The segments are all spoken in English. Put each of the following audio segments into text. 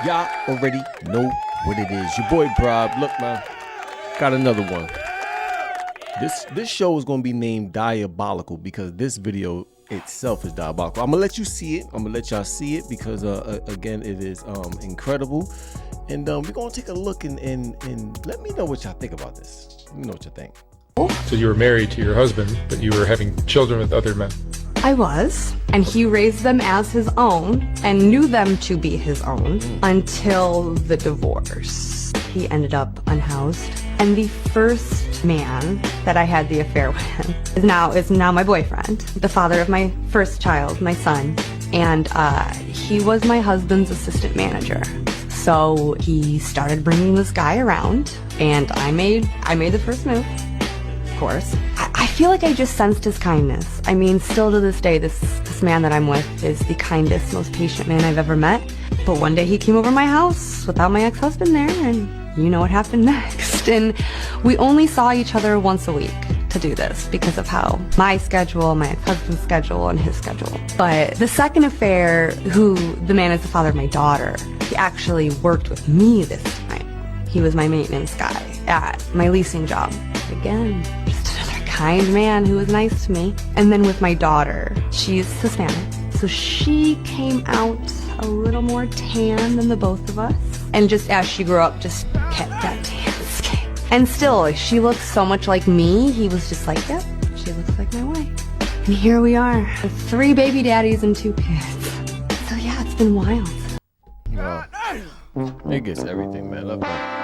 Y'all already know what it is. Your boy Brob. Look, man, got another one. This show is gonna be named Diabolical because this video itself is diabolical. I'm gonna let you see it. I'm gonna let y'all see it because again, it is incredible. And we're gonna take a look and let me know what y'all think about this. Let me know what you think. So you were married to your husband, but you were having children with other men. I was, and he raised them as his own and knew them to be his own until the divorce. He ended up unhoused, and the first man that I had the affair with is now my boyfriend, the father of my first child, my son, and he was my husband's assistant manager. So he started bringing this guy around, and I made the first move. Course. I feel like I just sensed his kindness. I mean, still to this day, this man that I'm with is the kindest, most patient man I've ever met. But one day he came over my house without my ex-husband there, and you know what happened next. And we only saw each other once a week to do this because of how my schedule, my ex-husband's schedule, and his schedule. But the second affair, who the man is the father of my daughter, he actually worked with me this time. He was my maintenance guy at my leasing job. Again, just another kind man who was nice to me. And then with my daughter, she's Hispanic, so she came out a little more tan than the both of us. And just as she grew up, just kept that tan skin. And still, she looks so much like me. He was just like, yep, she looks like my wife. And here we are, with 3 baby daddies and 2 kids. So yeah, it's been wild. Wow. It gets everything, man. Look, man.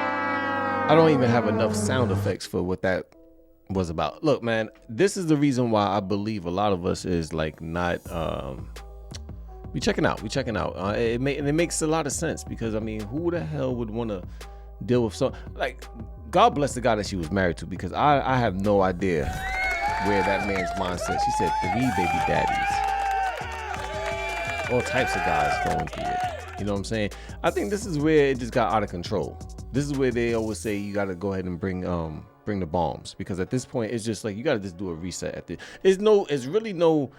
I don't even have enough sound effects for what that was about. Look, man, this is the reason why I believe a lot of us is like not we checking out. It makes a lot of sense because I mean, who the hell would want to deal with like, God bless the guy that she was married to, because I have no idea where that man's mindset. She said 3 baby daddies, all types of guys going through it. You know what I'm saying? I think this is where it just got out of control. This is where they always say you got to go ahead and bring the bombs, because at this point it's just like you got to just do a reset. It's really no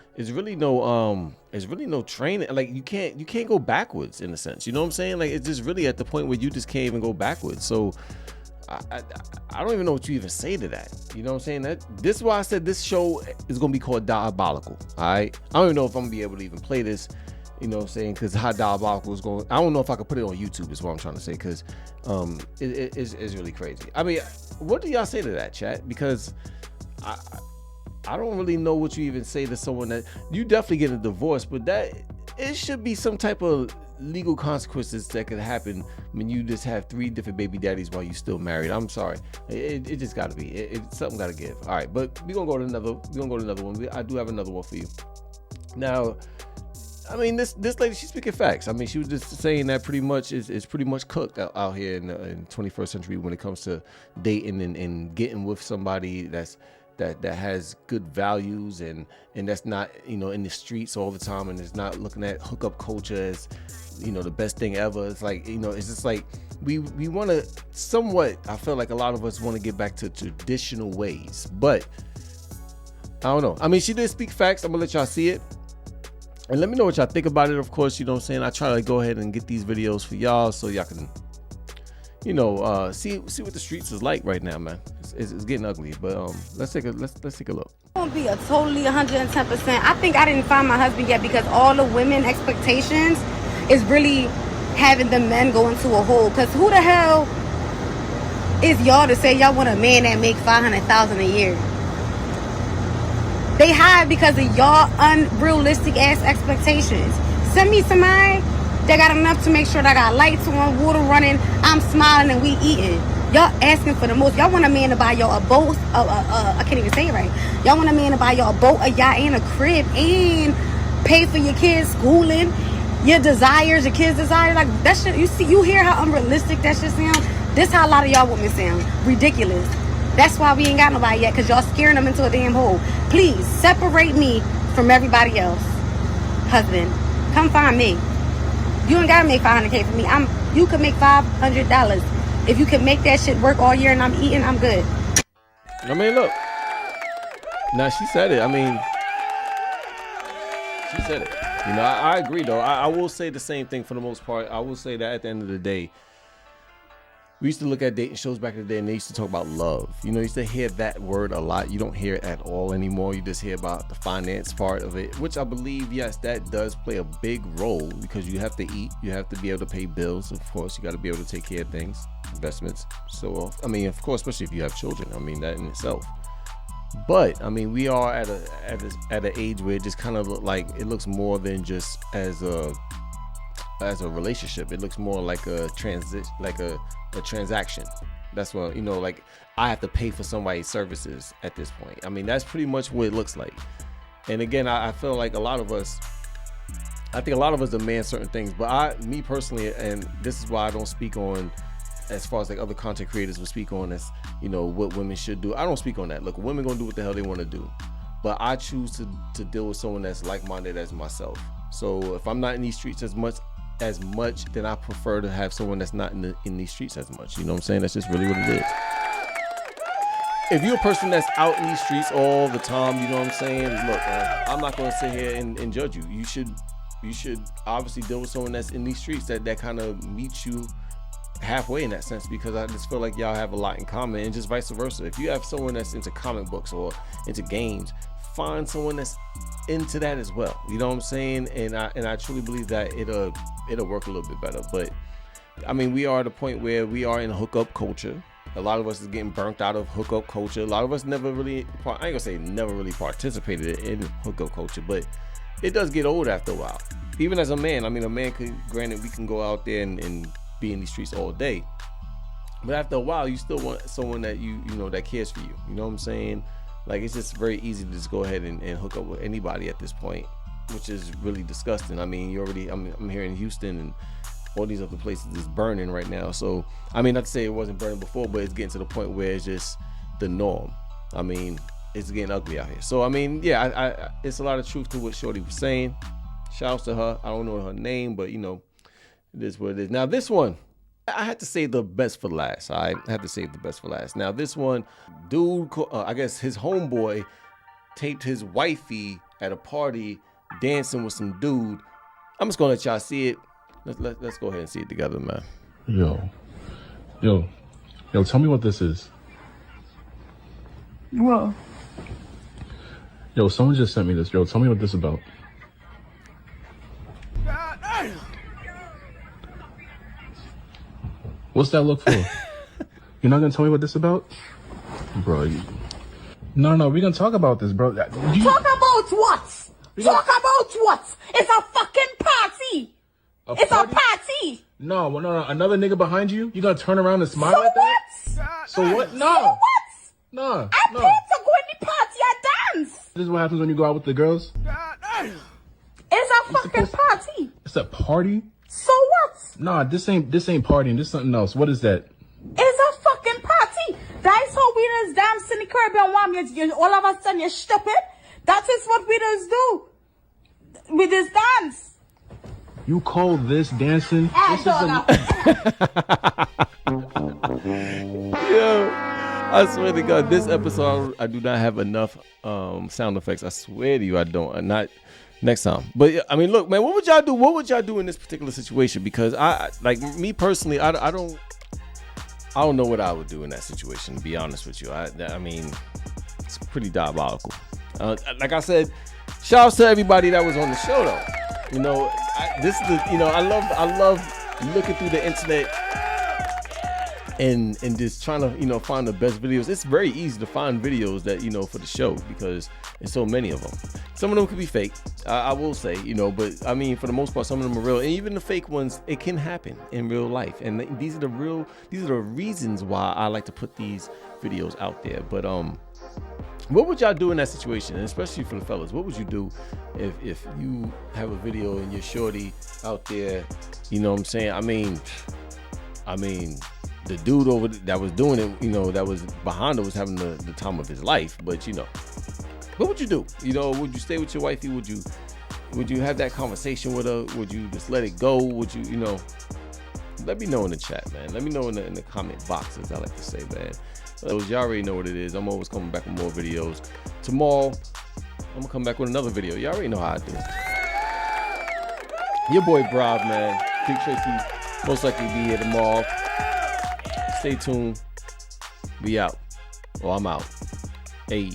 training. Like you can't go backwards in a sense. You know what I'm saying? Like it's just really at the point where you just can't even go backwards. So I don't even know what you even say to that. You know what I'm saying? This is why I said this show is gonna be called Diabolical. All right. I don't even know if I'm gonna be able to even play this. You know what I'm saying? Because how Diabolical is going, I don't know if I could put it on YouTube is what I'm trying to say, because it's really crazy. I mean, what do y'all say to that, chat? Because I don't really know what you even say to someone that you definitely get a divorce, but that it should be some type of legal consequences that could happen when you just have 3 different baby daddies while you're still married. I'm sorry, it just got to be something got to give. All right, but we're gonna go to another one. I do have another one for you now. I mean, this lady, she's speaking facts. I mean, she was just saying that pretty much is pretty much cooked out here in the 21st century when it comes to dating and getting with somebody that has good values and that's not, you know, in the streets all the time and is not looking at hookup culture as, you know, the best thing ever. It's like, you know, it's just like we want to somewhat, I feel like a lot of us want to get back to traditional ways, but I don't know. I mean, she did speak facts. I'm gonna let y'all see it. And let me know what y'all think about it. Of course, you know what I'm saying? I try to go ahead and get these videos for y'all so y'all can, you know, see what the streets is like right now, man. It's getting ugly, but let's take a look. It's gonna be a totally 110%. I think I didn't find my husband yet because all the women expectations is really having the men go into a hole. Cause who the hell is y'all to say y'all want a man that make $500,000 a year? They hide because of y'all unrealistic ass expectations. Send me somebody that got enough to make sure that I got lights on, water running, I'm smiling, and we eating. Y'all asking for the most. Y'all want a man to buy y'all a boat. I can't even say it right. Y'all want a man to buy y'all a boat, a yacht, and a crib, and pay for your kids' schooling, your desires, your kids' desires. Like that shit. You hear how unrealistic that shit sound? This how a lot of y'all women sound. Ridiculous. That's why we ain't got nobody yet, because y'all scaring them into a damn hole. Please, separate me from everybody else. Husband, come find me. You ain't gotta make $500K for me. You can make $500. If you can make that shit work all year and I'm eating, I'm good. I mean, look. Now, she said it. I mean, she said it. You know, I agree though. I will say the same thing for the most part. I will say that at the end of the day, we used to look at dating shows back in the day and they used to talk about love. You know, you used to hear that word a lot. You don't hear it at all anymore. You just hear about the finance part of it, which I believe, yes, that does play a big role because you have to eat. You have to be able to pay bills. Of course, you got to be able to take care of things, investments. So, I mean, of course, especially if you have children. I mean, that in itself. But, I mean, we are at an age where it just kind of look like it looks more than just as a relationship. It looks more like a transaction. That's what, you know, like I have to pay for somebody's services at this point. I mean, that's pretty much what it looks like. And again, I feel like I think a lot of us demand certain things, but me personally, and this is why I don't speak on as far as like other content creators will speak on as, you know, what women should do. I don't speak on that. Look, women gonna do what the hell they want to do, but I choose to deal with someone that's like-minded as myself. So if I'm not in these streets as much, then I prefer to have someone that's not in these streets as much. You know what I'm saying? That's just really what it is. If you're a person that's out in these streets all the time, you know what I'm saying? Look, I'm not going to sit here and judge you. You should obviously deal with someone that's in these streets that kind of meets you halfway in that sense, because I just feel like y'all have a lot in common, and just vice versa. If you have someone that's into comic books or into games, find someone that's into that as well. You know what I'm saying? And I truly believe that it'll work a little bit better. But I mean, we are at a point where we are in hookup culture. A lot of us is getting burnt out of hookup culture. A lot of us never really, I ain't gonna say never really participated in hookup culture, but it does get old after a while. Even as a man, I mean, a man could, granted, we can go out there and be in these streets all day, but after a while, you still want someone that you know that cares for you. You know what I'm saying? Like, it's just very easy to just go ahead and hook up with anybody at this point, which is really disgusting. I mean, I'm here in Houston and all these other places is burning right now. So, I mean, not to say it wasn't burning before, but it's getting to the point where it's just the norm. I mean, it's getting ugly out here. So, I mean, yeah, it's a lot of truth to what Shorty was saying. Shouts to her. I don't know her name, but, you know, it is what it is. Now, this one, I had to save the best for last. I had to save the best for last. Now, this one, dude, I guess his homeboy taped his wifey at a party dancing with some dude. I'm just gonna let y'all see it. Let's go ahead and see it together, man. Yo, tell me what this is. What? Yo, someone just sent me this. Yo, tell me what this is about. What's that look for? You're not gonna tell me what this is about? Bro, no, we're gonna talk about this, bro. Talk about what? Talk about what? It's a fucking party. It's a party. No, another nigga behind you? You gonna turn around and smile So at that? what? So what? No. So what? No. I paid to go in the party and dance. This is what happens when you go out with the girls? It's a fucking party. It's a party? So what? Nah, this ain't partying. This is something else. What is that? It's a fucking party. That's how we just dance in the Caribbean warm. You all of a sudden you're stupid. That is what we just do. We just dance. You call this dancing? This Yo, I swear to God, this episode I do not have enough sound effects. I swear to you, I don't. Not next time. But I mean, look, man, what would y'all do? What would y'all do in this particular situation? Because me personally, I don't know what I would do in that situation. To be honest with you, I mean, it's pretty diabolical. Like I said, shouts to everybody that was on the show, though. You know, I love looking through the internet and just trying to, find the best videos. It's very easy to find videos that, for the show because there's so many of them. Some of them could be fake, I will say, but I mean, for the most part, some of them are real. And even the fake ones, it can happen in real life. And these are the reasons why I like to put these videos out there. But, what would y'all do in that situation? And especially for the fellas, what would you do if you have a video and you're shorty out there, you know what I'm saying? I mean, the dude over that was doing it, that was behind her was having the time of his life. But, what would you do? Would you stay with your wifey? Would you have that conversation with her? Would you just let it go? Would you, let me know in the chat, man. Let me know in the comment box, as I like to say, man. Y'all already know what it is. I'm always coming back with more videos. Tomorrow, I'm gonna come back with another video. Y'all already know how I do. Your boy Brav, man. Big Tracy most likely be here tomorrow. Stay tuned. We out. Well, I'm out. Hey.